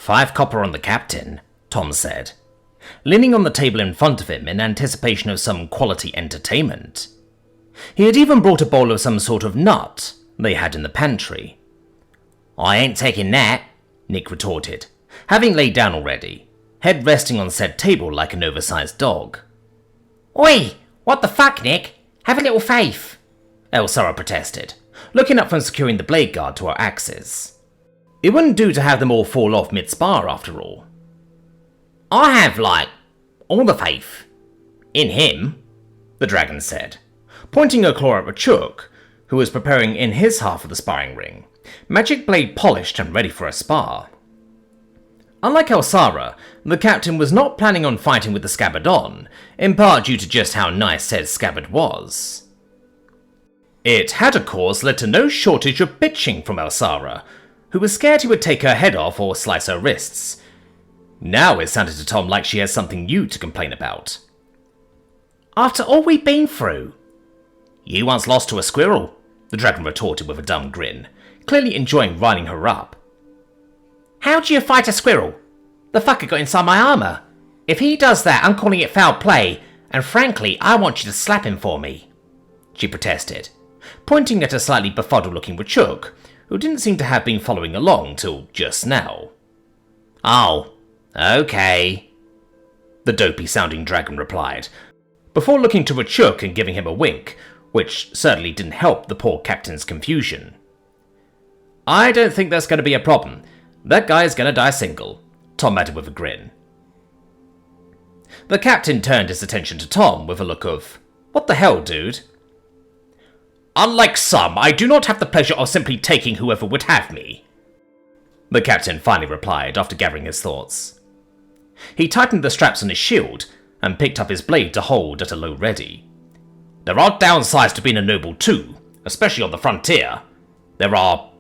5 copper on the captain, Tom said, leaning on the table in front of him in anticipation of some quality entertainment. He had even brought a bowl of some sort of nut they had in the pantry. I ain't taking that, Nick retorted, having laid down already, head resting on said table like an oversized dog. Oi, what the fuck, Nick? Have a little faith, Elsara protested, looking up from securing the blade guard to her axes. It wouldn't do to have them all fall off mid-spar after all. I have, all the faith. In him, the dragon said, pointing her claw at Rachuk, who was preparing in his half of the sparring ring, magic blade polished and ready for a spar. Unlike Elsara, the captain was not planning on fighting with the scabbard on, in part due to just how nice said scabbard was. It had, of course, led to no shortage of bitching from Elsara, who was scared he would take her head off or slice her wrists. Now it sounded to Tom like she had something new to complain about. After all we've been through. You once lost to a squirrel, the dragon retorted with a dumb grin, clearly enjoying riling her up. How do you fight a squirrel? The fucker got inside my armour. If he does that, I'm calling it foul play, and frankly, I want you to slap him for me, she protested, pointing at a slightly befuddled-looking Rachuk, who didn't seem to have been following along till just now. Oh, okay, the dopey-sounding dragon replied, before looking to Rachuk and giving him a wink, which certainly didn't help the poor captain's confusion. I don't think that's going to be a problem. That guy's going to die single, Tom added with a grin. The captain turned his attention to Tom with a look of, what the hell, dude? Unlike some, I do not have the pleasure of simply taking whoever would have me, the captain finally replied after gathering his thoughts. He tightened the straps on his shield and picked up his blade to hold at a low ready. There are downsides to being a noble too, especially on the frontier. There are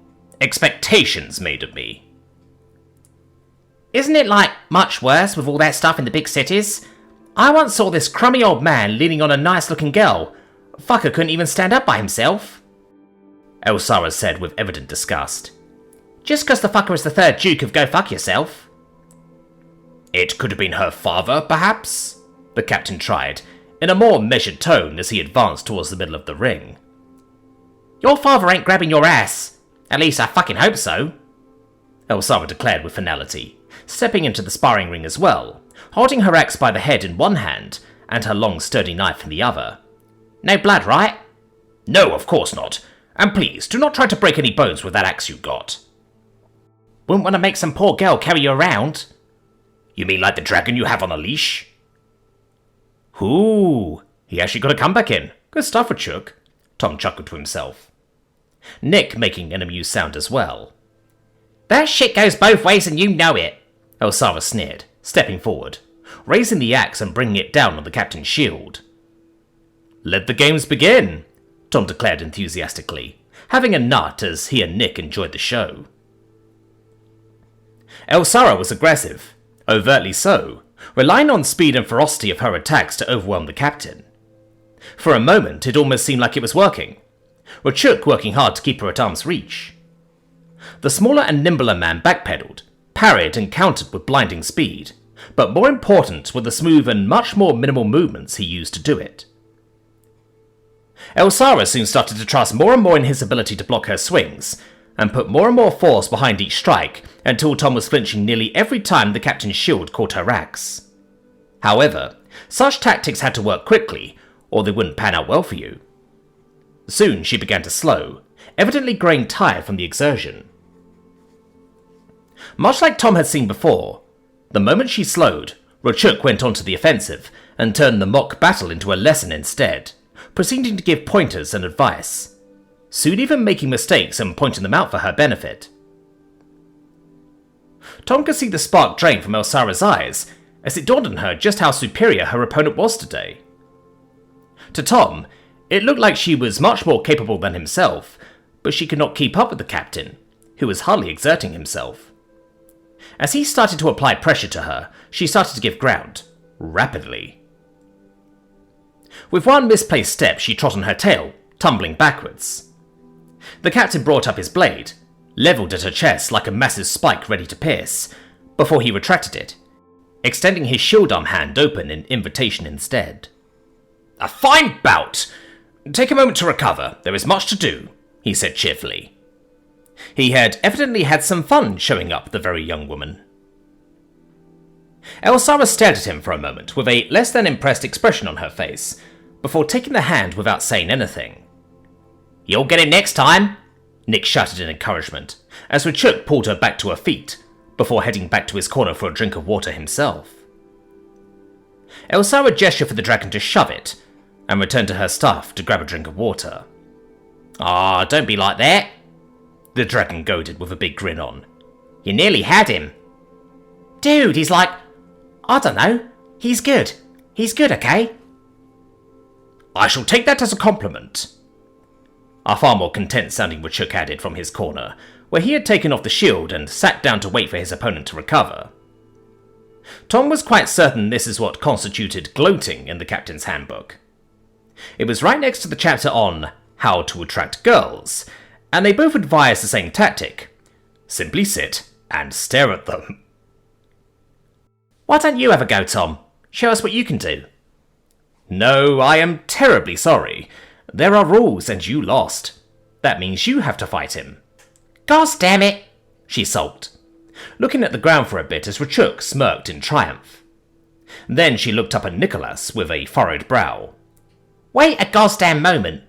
expectations made of me. Isn't it, much worse with all that stuff in the big cities? I once saw this crummy old man leaning on a nice-looking girl. Fucker couldn't even stand up by himself, Elsara said with evident disgust. Just 'cause the fucker is the 3rd Duke of Go Fuck Yourself. It could have been her father, perhaps? The captain tried, in a more measured tone as he advanced towards the middle of the ring. Your father ain't grabbing your ass. At least I fucking hope so, Elsara declared with finality, stepping into the sparring ring as well, holding her axe by the head in one hand and her long sturdy knife in the other. No blood, right? No, of course not. And please, do not try to break any bones with that axe you got. Wouldn't want to make some poor girl carry you around. You mean like the dragon you have on a leash? Ooh, he actually got a comeback in. Good stuff, Rachuk, Tom chuckled to himself. Nick making an amused sound as well. That shit goes both ways and you know it, Elsara sneered, stepping forward, raising the axe and bringing it down on the captain's shield. Let the games begin, Tom declared enthusiastically, having a nut as he and Nick enjoyed the show. Elsara was aggressive, overtly so, relying on speed and ferocity of her attacks to overwhelm the captain. For a moment, it almost seemed like it was working, Rachuk working hard to keep her at arm's reach. The smaller and nimbler man backpedaled, parried and countered with blinding speed, but more important were the smooth and much more minimal movements he used to do it. Elsara soon started to trust more and more in his ability to block her swings, and put more and more force behind each strike until Tom was flinching nearly every time the captain's shield caught her axe. However, such tactics had to work quickly, or they wouldn't pan out well for you. Soon she began to slow, evidently growing tired from the exertion. Much like Tom had seen before, the moment she slowed, Rachuk went on to the offensive and turned the mock battle into a lesson instead, proceeding to give pointers and advice, soon even making mistakes and pointing them out for her benefit. Tom could see the spark drain from Elsara's eyes as it dawned on her just how superior her opponent was today. To Tom, it looked like she was much more capable than himself, but she could not keep up with the captain, who was hardly exerting himself. As he started to apply pressure to her, she started to give ground, rapidly. With one misplaced step, she trod on her tail, tumbling backwards. The captain brought up his blade, levelled at her chest like a massive spike ready to pierce, before he retracted it, extending his shield arm hand open in invitation instead. "A fine bout! Take a moment to recover, there is much to do," he said cheerfully. He had evidently had some fun showing up the very young woman. Elsara stared at him for a moment with a less than impressed expression on her face, before taking the hand without saying anything. "You'll get it next time," Nick shouted in encouragement, as Rachuk pulled her back to her feet, before heading back to his corner for a drink of water himself. Elsara gestured for the dragon to shove it, and returned to her staff to grab a drink of water. "Ah, don't be like that," the dragon goaded with a big grin on. "You nearly had him." "Dude, he's like... I don't know. He's good. He's good, okay?" "I shall take that as a compliment," a far more content-sounding Rachuk added from his corner, where he had taken off the shield and sat down to wait for his opponent to recover. Tom was quite certain this is what constituted gloating in the captain's handbook. It was right next to the chapter on how to attract girls, and they both advised the same tactic: simply sit and stare at them. "Why don't you have a go, Tom? Show us what you can do." "No, I am terribly sorry. There are rules and you lost. That means you have to fight him." "Gosh damn it," she sulked, looking at the ground for a bit as Rachuk smirked in triumph. Then she looked up at Nicholas with a furrowed brow. "Wait a goddamn moment.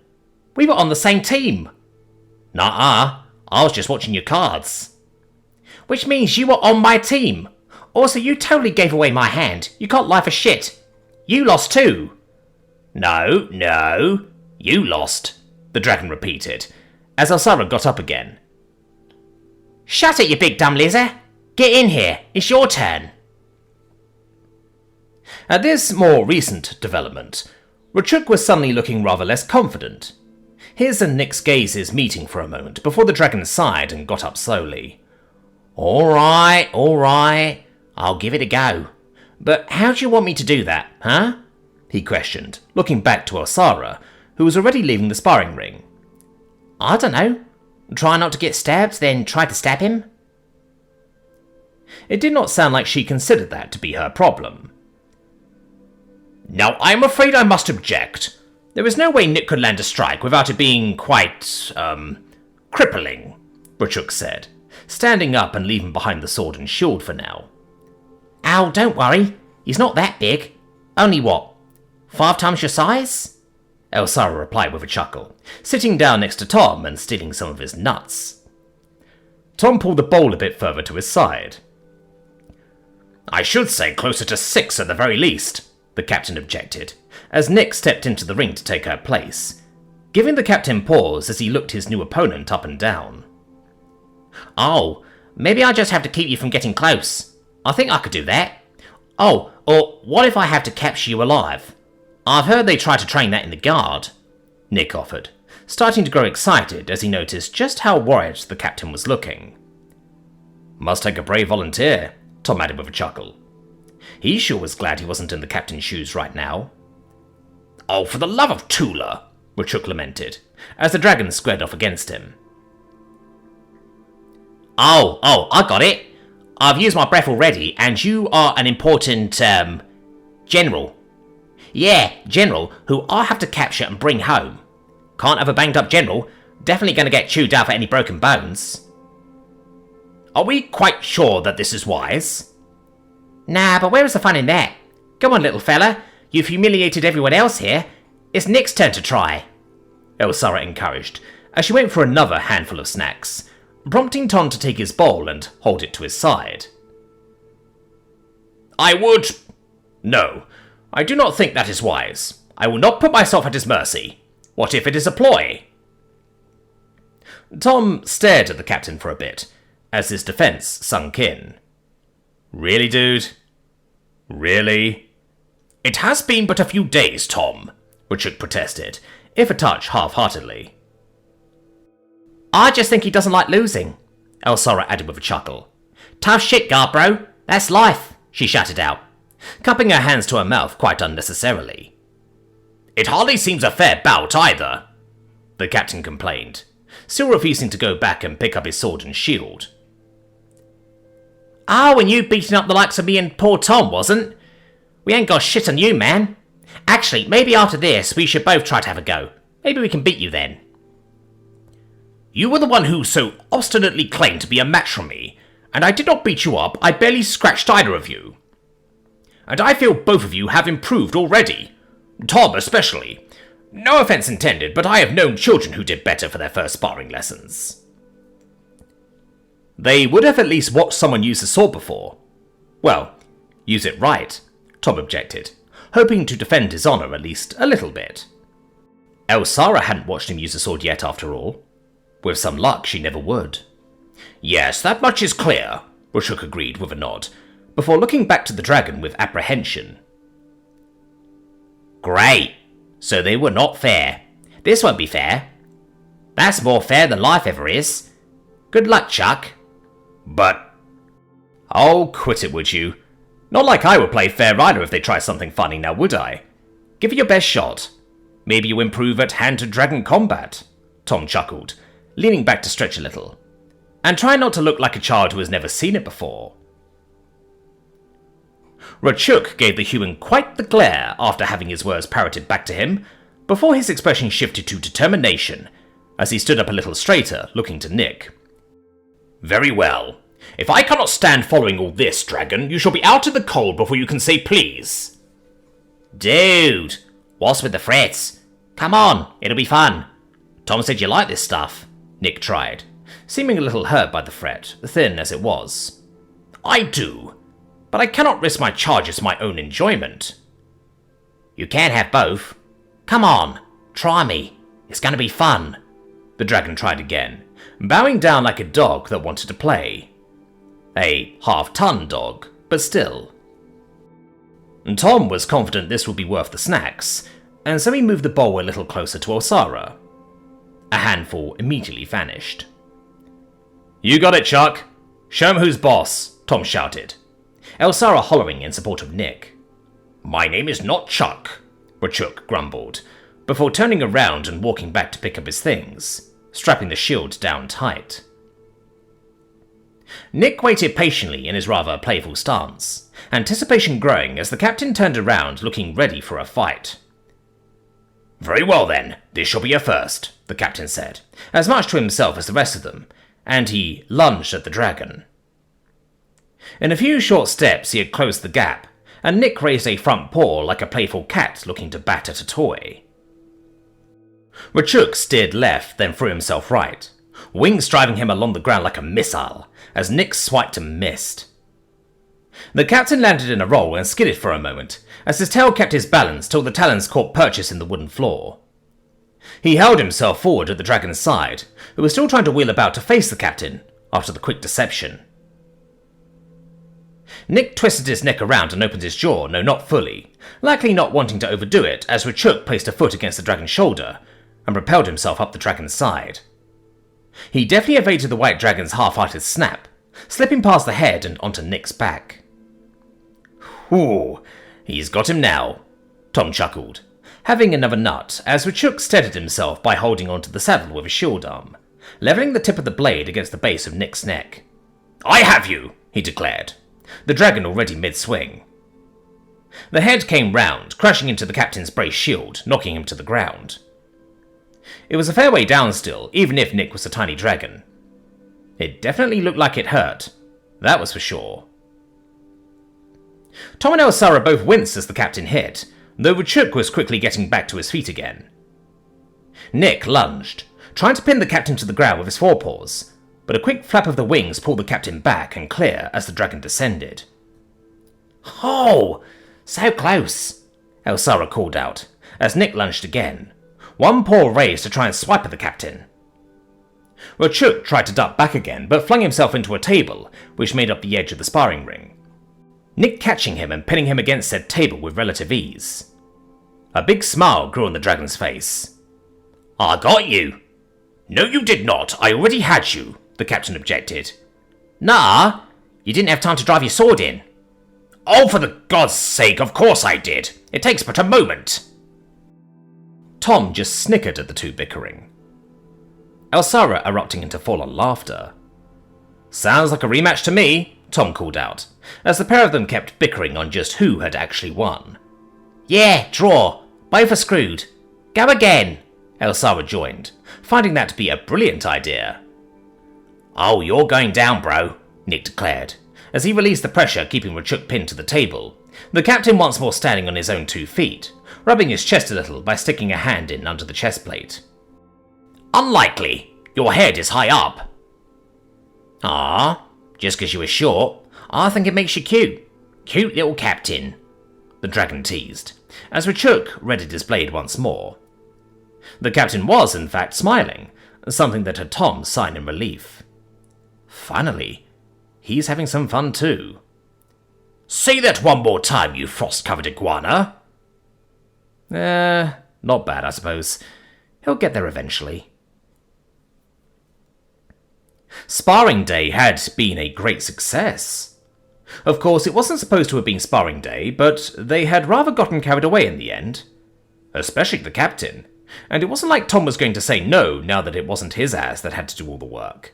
We were on the same team." "Nuh-uh. I was just watching your cards." "Which means you were on my team. Also, you totally gave away my hand. You can't lie for shit. You lost too." No, you lost," the dragon repeated, as Elsara got up again. "Shut it, you big dumb lizard. Get in here. It's your turn." At this more recent development, Rachuk was suddenly looking rather less confident. His and Nick's gazes meeting for a moment before the dragon sighed and got up slowly. All right, I'll give it a go. But how do you want me to do that, huh?" he questioned, looking back to Elsara, who was already leaving the sparring ring. "I don't know. Try not to get stabbed, then try to stab him?" It did not sound like she considered that to be her problem. "Now, I am afraid I must object. There is no way Nick could land a strike without it being quite, crippling," Rachuk said, standing up and leaving behind the sword and shield for now. "Oh, don't worry. He's not that big. Only what? 5 times your size?" Elsara replied with a chuckle, sitting down next to Tom and stealing some of his nuts. Tom pulled the bowl a bit further to his side. "I should say closer to 6 at the very least," the captain objected, as Nick stepped into the ring to take her place, giving the captain pause as he looked his new opponent up and down. "Oh, maybe I just have to keep you from getting close. I think I could do that. Oh, or what if I have to capture you alive? I've heard they try to train that in the guard," Nick offered, starting to grow excited as he noticed just how worried the captain was looking. "Must take a brave volunteer," Tom added with a chuckle. He sure was glad he wasn't in the captain's shoes right now. "Oh, for the love of Tula," Rachuk lamented, as the dragon squared off against him. Oh, I got it. I've used my breath already, and you are an important, general. Yeah, general, who I have to capture and bring home. Can't have a banged up general. Definitely gonna get chewed out for any broken bones." "Are we quite sure that this is wise?" "Nah, but where is the fun in that? Come on, little fella. You've humiliated everyone else here. It's Nick's turn to try," Elsara encouraged, as she went for another handful of snacks, prompting Tom to take his bowl and hold it to his side. No, I do not think that is wise. I will not put myself at his mercy. What if it is a ploy?" Tom stared at the captain for a bit, as his defense sunk in. "Really, dude? Really?" "It has been but a few days, Tom," Rachuk protested, if a touch half-heartedly. "I just think he doesn't like losing," Elsara added with a chuckle. "Tough shit, guard bro. That's life," she shouted out, cupping her hands to her mouth quite unnecessarily. "It hardly seems a fair bout either," the captain complained, still refusing to go back and pick up his sword and shield. Oh, and you beating up the likes of me and poor Tom, wasn't? We ain't got shit on you, man. Actually, maybe after this, we should both try to have a go. Maybe we can beat you then. You were the one who so obstinately claimed to be a match for me, and I did not beat you up. I barely scratched either of you. And I feel both of you have improved already. Tom especially. No offense intended, but I have known children who did better for their first sparring lessons. They would have at least watched someone use a sword before. Well, use it right, Tom objected, hoping to defend his honour at least a little bit. Elsara hadn't watched him use a sword yet after all. With some luck, she never would. Yes, that much is clear, Rashuk agreed with a nod, before looking back to the dragon with apprehension. Great. So they were not fair. This won't be fair. That's more fair than life ever is. Good luck, Chuck. But... Oh, quit it, would you? Not like I would play fair either if they try something funny, now would I? Give it your best shot. Maybe you improve at hand-to-dragon combat, Tom chuckled, leaning back to stretch a little. And try not to look like a child who has never seen it before. Rachuk gave the human quite the glare after having his words parroted back to him, before his expression shifted to determination, as he stood up a little straighter, looking to Nick. Very well. If I cannot stand following all this, dragon, you shall be out in the cold before you can say please. Dude, what's with the threats? Come on, it'll be fun. Tom said you like this stuff, Nick tried, seeming a little hurt by the threat, thin as it was. I do, but I cannot risk my charges for my own enjoyment. You can't have both. Come on, try me. It's going to be fun. The dragon tried again, bowing down like a dog that wanted to play. A half-ton dog, but still. Tom was confident this would be worth the snacks, and so he moved the bowl a little closer to Elsara. A handful immediately vanished. You got it, Chuck. Show him who's boss, Tom shouted, Elsara hollering in support of Nick. My name is not Chuck, Rachuk grumbled, before turning around and walking back to pick up his things, strapping the shield down tight. Nick waited patiently in his rather playful stance, anticipation growing as the captain turned around looking ready for a fight. Very well then, this shall be a first, the captain said, as much to himself as the rest of them, and he lunged at the dragon. In a few short steps he had closed the gap, and Nick raised a front paw like a playful cat looking to bat at a toy. Rachuk steered left, then threw himself right, wings driving him along the ground like a missile, as Nick swiped and missed. The captain landed in a roll and skidded for a moment, as his tail kept his balance till the talons caught purchase in the wooden floor. He held himself forward at the dragon's side, who was still trying to wheel about to face the captain, after the quick deception. Nick twisted his neck around and opened his jaw, no, not fully, likely not wanting to overdo it as Rachuk placed a foot against the dragon's shoulder and propelled himself up the dragon's side. He deftly evaded the white dragon's half-hearted snap, slipping past the head and onto Nick's back. Ooh, he's got him now, Tom chuckled, having another nut as Rachuk steadied himself by holding onto the saddle with a shield arm, levelling the tip of the blade against the base of Nick's neck. I have you, he declared, the dragon already mid-swing. The head came round, crashing into the captain's brace shield, knocking him to the ground. It was a fair way down still, even if Nick was a tiny dragon. It definitely looked like it hurt, that was for sure. Tom and Elsara both winced as the captain hit, though Rachuk was quickly getting back to his feet again. Nick lunged, trying to pin the captain to the ground with his forepaws, but a quick flap of the wings pulled the captain back and clear as the dragon descended. Oh, so close, Elsara called out, as Nick lunged again, one paw raised to try and swipe at the captain. Rachuk tried to duck back again, but flung himself into a table, which made up the edge of the sparring ring, Nick catching him and pinning him against said table with relative ease. A big smile grew on the dragon's face. I got you. No, you did not. I already had you, the captain objected. Nah, you didn't have time to drive your sword in. Oh, for the god's sake, of course I did. It takes but a moment. Tom just snickered at the two bickering. Elsara erupting into full-on laughter. Sounds like a rematch to me, Tom called out, as the pair of them kept bickering on just who had actually won. Yeah, draw. Both are screwed. Go again, Elsara joined, finding that to be a brilliant idea. Oh, you're going down, bro, Nick declared, as he released the pressure keeping Rachuk pinned to the table, the captain once more standing on his own 2 feet, rubbing his chest a little by sticking a hand in under the chest plate. Unlikely. Your head is high up. Ah, just 'cause you were short, I think it makes you cute. Cute little captain, the dragon teased, as Rachuk readied his blade once more. The captain was, in fact, smiling, something that had Tom sigh in relief. Finally, he's having some fun too. Say that one more time, you frost-covered iguana. Not bad, I suppose. He'll get there eventually. Sparring Day had been a great success. Of course, it wasn't supposed to have been Sparring Day, but they had rather gotten carried away in the end. Especially the captain. And it wasn't like Tom was going to say no now that it wasn't his ass that had to do all the work.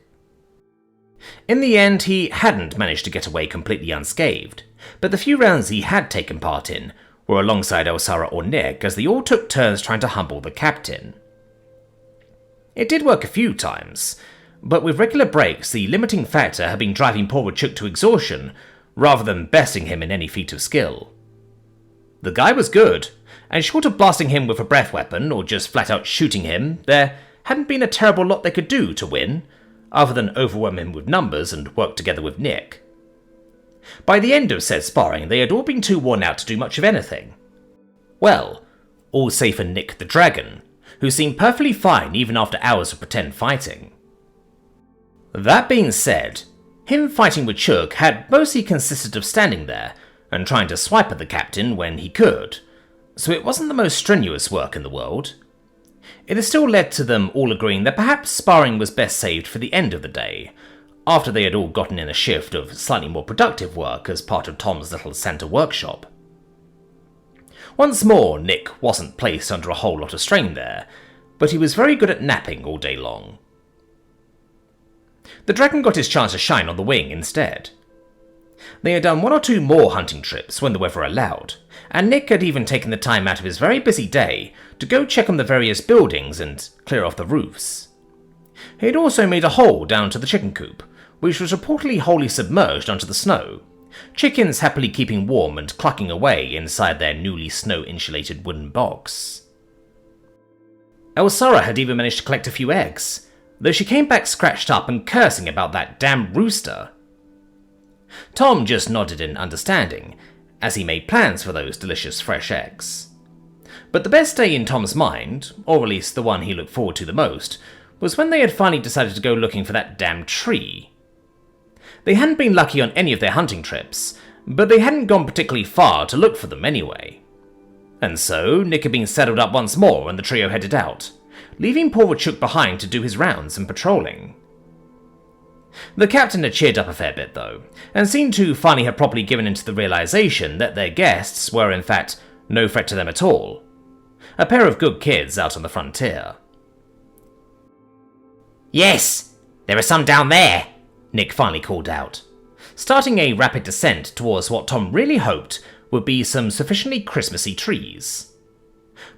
In the end, he hadn't managed to get away completely unscathed, but the few rounds he had taken part in were alongside Elsara or Nick as they all took turns trying to humble the captain. It did work a few times, but with regular breaks, the limiting factor had been driving poor Rachuk to exhaustion rather than besting him in any feat of skill. The guy was good, and short of blasting him with a breath weapon or just flat out shooting him, there hadn't been a terrible lot they could do to win, other than overwhelm him with numbers and work together with Nick. By the end of said sparring, they had all been too worn out to do much of anything. Well, all save for Nick the Dragon, who seemed perfectly fine even after hours of pretend fighting. That being said, him fighting with Rachuk had mostly consisted of standing there and trying to swipe at the captain when he could, so it wasn't the most strenuous work in the world. It has still led to them all agreeing that perhaps sparring was best saved for the end of the day, after they had all gotten in a shift of slightly more productive work as part of Tom's little Santa workshop. Once more, Nick wasn't placed under a whole lot of strain there, but he was very good at napping all day long. The dragon got his chance to shine on the wing instead. They had done 1 or 2 more hunting trips when the weather allowed, and Nick had even taken the time out of his very busy day to go check on the various buildings and clear off the roofs. He had also made a hole down to the chicken coop, which was reportedly wholly submerged onto the snow, chickens happily keeping warm and clucking away inside their newly snow-insulated wooden box. Elsara had even managed to collect a few eggs, though she came back scratched up and cursing about that damn rooster. Tom just nodded in understanding, as he made plans for those delicious fresh eggs. But the best day in Tom's mind, or at least the one he looked forward to the most, was when they had finally decided to go looking for that damn tree. They hadn't been lucky on any of their hunting trips, but they hadn't gone particularly far to look for them anyway. And so, Nick had been saddled up once more and the trio headed out, leaving poor Rachuk behind to do his rounds and patrolling. The captain had cheered up a fair bit though, and seemed to finally have properly given into the realization that their guests were in fact no threat to them at all. A pair of good kids out on the frontier. Yes, there are some down there, Nick finally called out, starting a rapid descent towards what Tom really hoped would be some sufficiently Christmassy trees.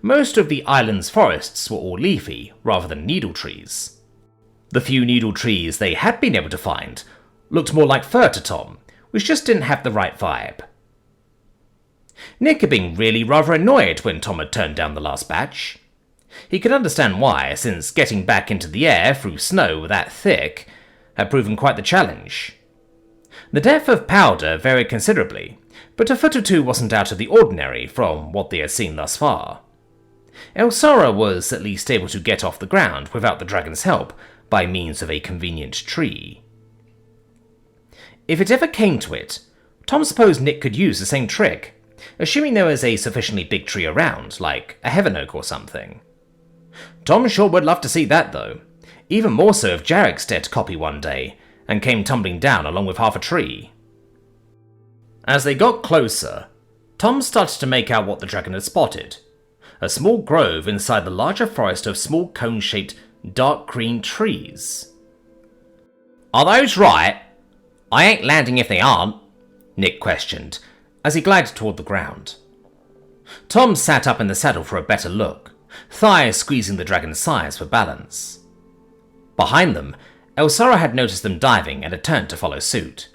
Most of the island's forests were all leafy, rather than needle trees. The few needle trees they had been able to find looked more like fir to Tom, which just didn't have the right vibe. Nick had been really rather annoyed when Tom had turned down the last batch. He could understand why, since getting back into the air through snow that thick had proven quite the challenge. The depth of powder varied considerably, but a foot or two wasn't out of the ordinary from what they had seen thus far. Elsara was at least able to get off the ground without the dragon's help by means of a convenient tree. If it ever came to it, Tom supposed Nick could use the same trick, assuming there was a sufficiently big tree around, like a heaven oak or something. Tom sure would love to see that though, even more so if Jarek's dared to copy one day, and came tumbling down along with half a tree. As they got closer, Tom started to make out what the dragon had spotted, a small grove inside the larger forest of small cone-shaped dark green trees. Are those right? I ain't landing if they aren't, Nick questioned, as he glided toward the ground. Tom sat up in the saddle for a better look, thighs squeezing the dragon's sides for balance. Behind them, Elsara had noticed them diving and had turned to follow suit.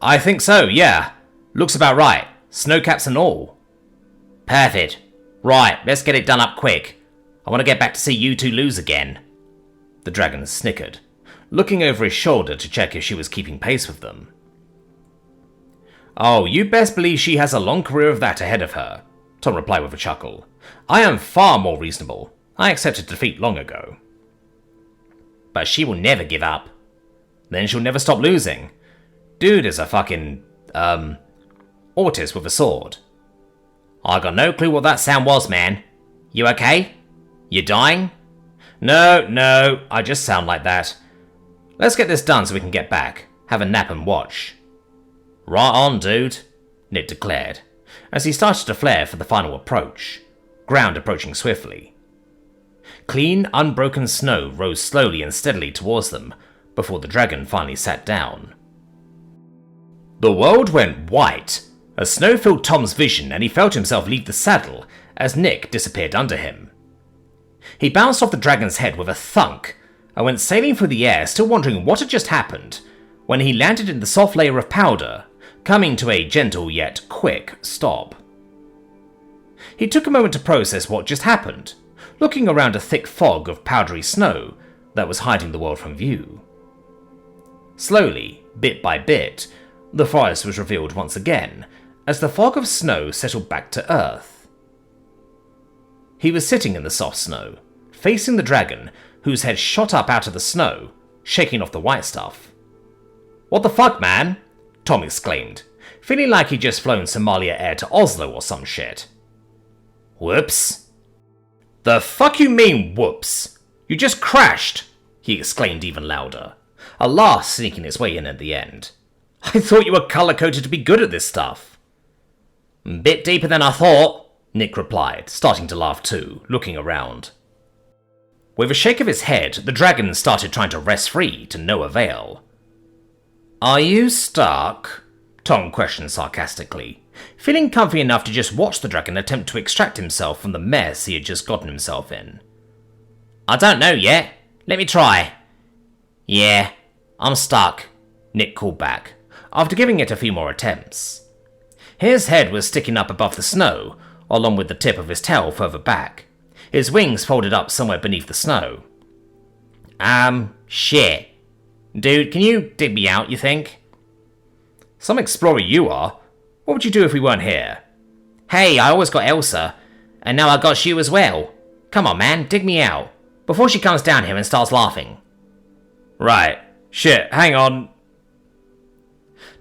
I think so, yeah. Looks about right, snowcaps and all. Perfect. Right, let's get it done up quick. I want to get back to see you two lose again. The dragon snickered, looking over his shoulder to check if she was keeping pace with them. Oh, you best believe she has a long career of that ahead of her, Tom replied with a chuckle. I am far more reasonable. I accepted defeat long ago. But she will never give up. Then she'll never stop losing. Dude is a fucking, autist with a sword. I got no clue what that sound was, man. You okay? You dying? No, I just sound like that. Let's get this done so we can get back, have a nap and watch. Right on, dude, Nick declared, as he started to flare for the final approach, ground approaching swiftly. Clean, unbroken snow rose slowly and steadily towards them before the dragon finally sat down. The world went white as snow filled Tom's vision and he felt himself leave the saddle as Nick disappeared under him. He bounced off the dragon's head with a thunk and went sailing through the air, still wondering what had just happened, when he landed in the soft layer of powder, coming to a gentle yet quick stop. He took a moment to process what just happened, looking around a thick fog of powdery snow that was hiding the world from view. Slowly, bit by bit, the forest was revealed once again, as the fog of snow settled back to earth. He was sitting in the soft snow, facing the dragon, whose head shot up out of the snow, shaking off the white stuff. What the fuck, man? Tom exclaimed, feeling like he'd just flown Somalia Air to Oslo or some shit. Whoops. The fuck you mean, whoops? You just crashed, he exclaimed even louder, a laugh sneaking its way in at the end. I thought you were colour-coded to be good at this stuff. Bit deeper than I thought, Nick replied, starting to laugh too, looking around. With a shake of his head, the dragon started trying to wrest free, to no avail. Are you stuck? Tom questioned sarcastically, feeling comfy enough to just watch the dragon attempt to extract himself from the mess he had just gotten himself in. I don't know yet. Let me try. Yeah, I'm stuck, Nick called back, after giving it a few more attempts. His head was sticking up above the snow, along with the tip of his tail further back, his wings folded up somewhere beneath the snow. Shit. Dude, can you dig me out, you think? Some explorer you are. What would you do if we weren't here? Hey, I always got Elsa, and now I got you as well. Come on, man, dig me out, before she comes down here and starts laughing. Right. Shit, hang on.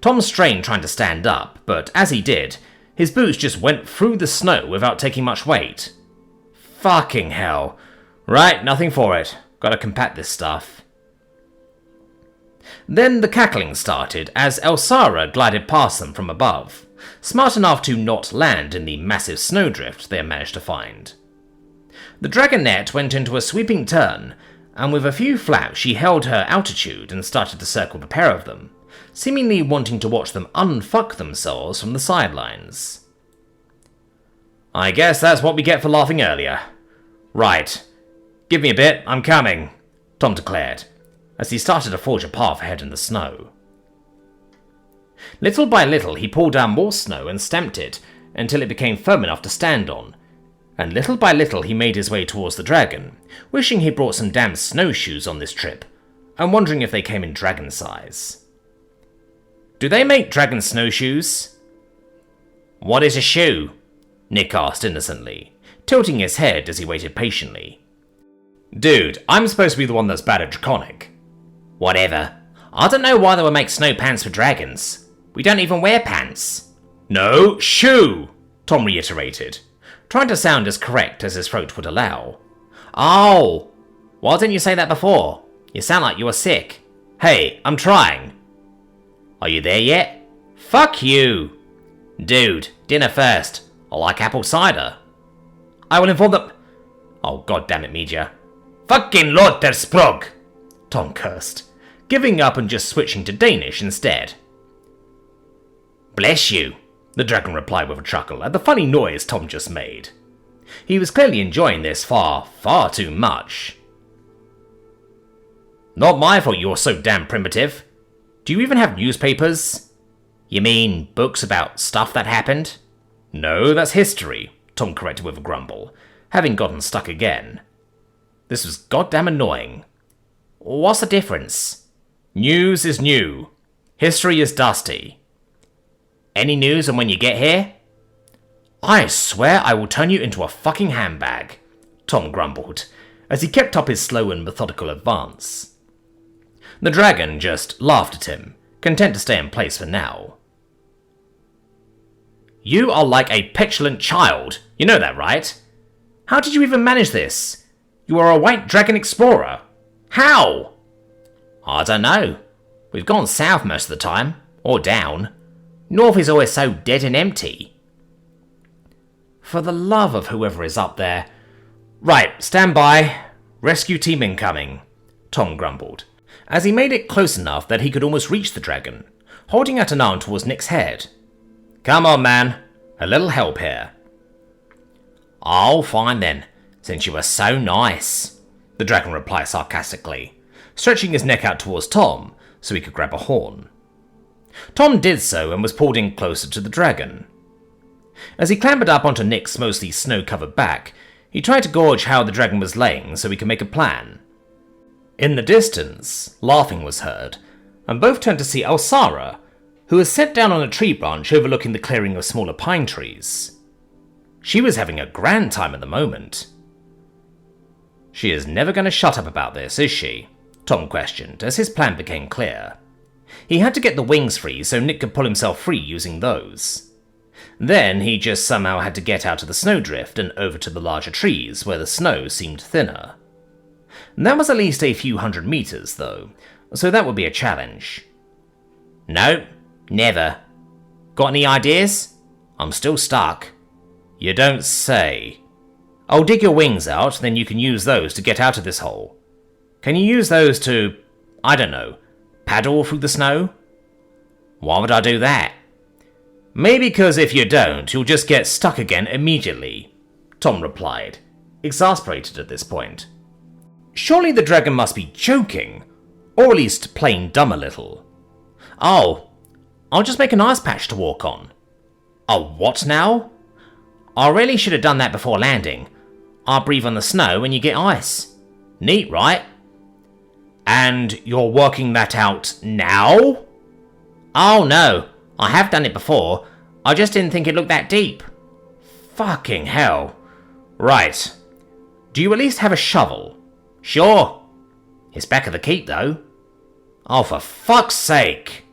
Tom strained trying to stand up, but as he did, his boots just went through the snow without taking much weight. Fucking hell. Right, nothing for it. Gotta compact this stuff. Then the cackling started as Elsara glided past them from above, smart enough to not land in the massive snowdrift they had managed to find. The dragonette went into a sweeping turn, and with a few flaps she held her altitude and started to circle the pair of them, seemingly wanting to watch them unfuck themselves from the sidelines. I guess that's what we get for laughing earlier. Right. Give me a bit, I'm coming, Tom declared, as he started to forge a path ahead in the snow. Little by little he pulled down more snow and stamped it until it became firm enough to stand on, and little by little he made his way towards the dragon, wishing he'd brought some damn snowshoes on this trip, and wondering if they came in dragon size. Do they make dragon snowshoes? What is a shoe? Nick asked innocently, tilting his head as he waited patiently. Dude, I'm supposed to be the one that's bad at Draconic. Whatever. I don't know why they would make snow pants for dragons. We don't even wear pants. No, shoe, Tom reiterated, trying to sound as correct as his throat would allow. Oh, why didn't you say that before? You sound like you were sick. Hey, I'm trying. Are you there yet? Fuck you. Dude, dinner first. I like apple cider. I will inform them. Oh, god damn it, Media. Fucking Lord der Sprog, Tom cursed, giving up and just switching to Danish instead. "Bless you," the dragon replied with a chuckle at the funny noise Tom just made. He was clearly enjoying this far too much. "Not my fault you're so damn primitive. Do you even have newspapers?" "You mean books about stuff that happened?" "No, that's history," Tom corrected with a grumble, having gotten stuck again. This was goddamn annoying. "What's the difference?" "News is new. History is dusty." "Any news on when you get here?" "I swear I will turn you into a fucking handbag," Tom grumbled, as he kept up his slow and methodical advance. The dragon just laughed at him, content to stay in place for now. "You are like a petulant child, you know that, right? How did you even manage this? You are a white dragon explorer. How?" "I don't know. We've gone south most of the time, or down. North is always so dead and empty." "For the love of whoever is up there. Right, stand by. Rescue team incoming," Tom grumbled, as he made it close enough that he could almost reach the dragon, holding out an arm towards Nick's head. "Come on, man. A little help here." "Oh, fine then, since you were so nice," the dragon replied sarcastically, stretching his neck out towards Tom so he could grab a horn. Tom did so and was pulled in closer to the dragon. As he clambered up onto Nick's mostly snow-covered back, he tried to gauge how the dragon was laying so he could make a plan. In the distance, laughing was heard, and both turned to see Elsara, who was set down on a tree branch overlooking the clearing of smaller pine trees. She was having a grand time at the moment. "She is never going to shut up about this, is she?" Tom questioned, as his plan became clear. He had to get the wings free so Nick could pull himself free using those. Then he just somehow had to get out of the snowdrift and over to the larger trees where the snow seemed thinner. That was at least a few hundred meters, though, so that would be a challenge. "No, never. Got any ideas? I'm still stuck." "You don't say." "I'll dig your wings out, then you can use those to get out of this hole. Can you use those to, I don't know, paddle through the snow?" "Why would I do that?" "Maybe because if you don't, you'll just get stuck again immediately," Tom replied, exasperated at this point. Surely the dragon must be joking, or at least plain dumb a little. "Oh, I'll just make an ice patch to walk on." "A what now?" "I really should have done that before landing. I breathe on the snow and you get ice. Neat, right?" "And you're working that out now?" "Oh no, I have done it before. I just didn't think it looked that deep." "Fucking hell. Right. Do you at least have a shovel?" "Sure. It's back of the keep though." "Oh, for fuck's sake."